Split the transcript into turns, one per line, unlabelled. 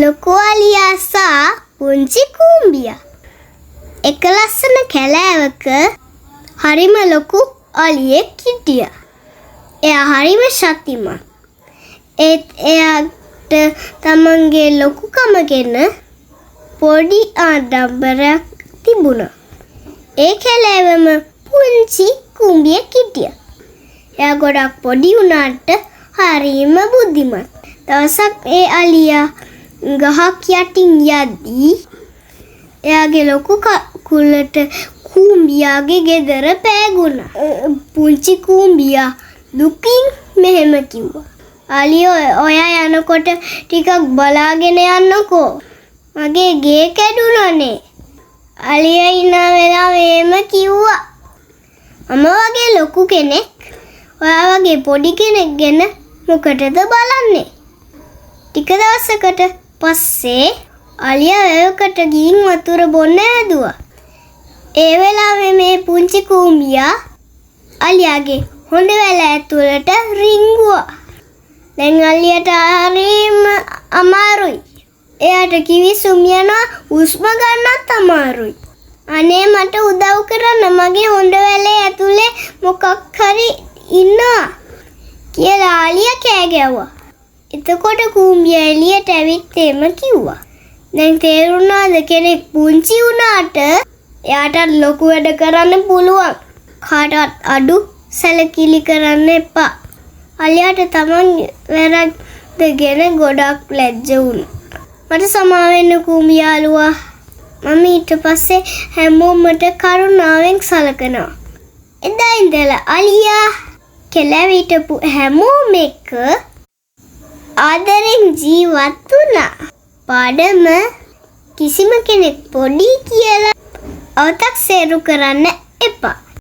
ලොකු අලියා සහ පුංචි කූඹියා. එක ලස්සන කැලෑවක හරිම ලොකු අලියෙක් හිටියා. එයා හරිම ශක්තිමත්. ඒත් එයාට තමන්ගේ ලොකුකම ගැන පොඩි ආඩම්බරයක් තිබුණා. ඒ කැලෑවම පුංචි කූඹියෙක් හිටියා. එයා ගොඩක් පොඩි වුණාට හරිම බුද්ධිමත්. දවසක් ඒ අලියා ගහක් යටින් යද්දී එයාගේ ලොකු කුලට කූඹියාගේ ගෙදර පෑගුණා. පුංචි කූඹියා දුකින් මෙහෙම කිව්වා. අලියෝ ඔයා යනකොට ටිකක් බලාගෙන යන්නකෝ. මගේ ගේ කැඩුණානේ. අලියා ඉන්න වෙලාව එහෙම කිව්වා. මම වගේ ලොකු කෙනෙක් ඔයා වගේ පොඩි කෙනෙක් ගැන මොකටද බලන්නේ? ටික දවසකට පස්සේ අලියා වැවකට ගිහින් වතුර බොන්න හැදුවා. ඒ වෙලාවේ මේ පුංචි කූඹියා අලියාගේ හොඬ වැල ඇතුළට රිංගුවා. දැන් අලියට හරිම අමාරුයි. එයාට කිවිසුම් යනවා, හුස්ම ගන්නත් අමාරුයි. අනේ මට උදව් කරන්න, මගේ හොඬ වැලේ ඇතුලේ මොකක් හරි ඉන්නවා කියලා අලියා කෑ ගැව්වා. එතකොට කූඹියා එළියට ඇවිත් එම කිව්වා. දැන් තේරුණාද කෙනෙක් පුංචි වුණාට එයාට ලොකු වැඩ කරන්න පුළුවන්. කාටවත් අඩු සැලකිලි කරන්න එපා. අලියාට තමන් වැරද්ද ගැන ගොඩක් ලැජ්ජ වුණා. මට සමා වෙන්න කූඹි යාළුවා. මම ඊට පස්සේ හැමෝම මට කරුණාවෙන් සලකනවා. එදා ඉඳලා අලියා කෙලවිට හැමෝම එක්ක ආදරෙන් ජීවත් වුණා. පාඩම කිසිම කෙනෙක් පොඩි කියලා අවතක්සේරු කරන්න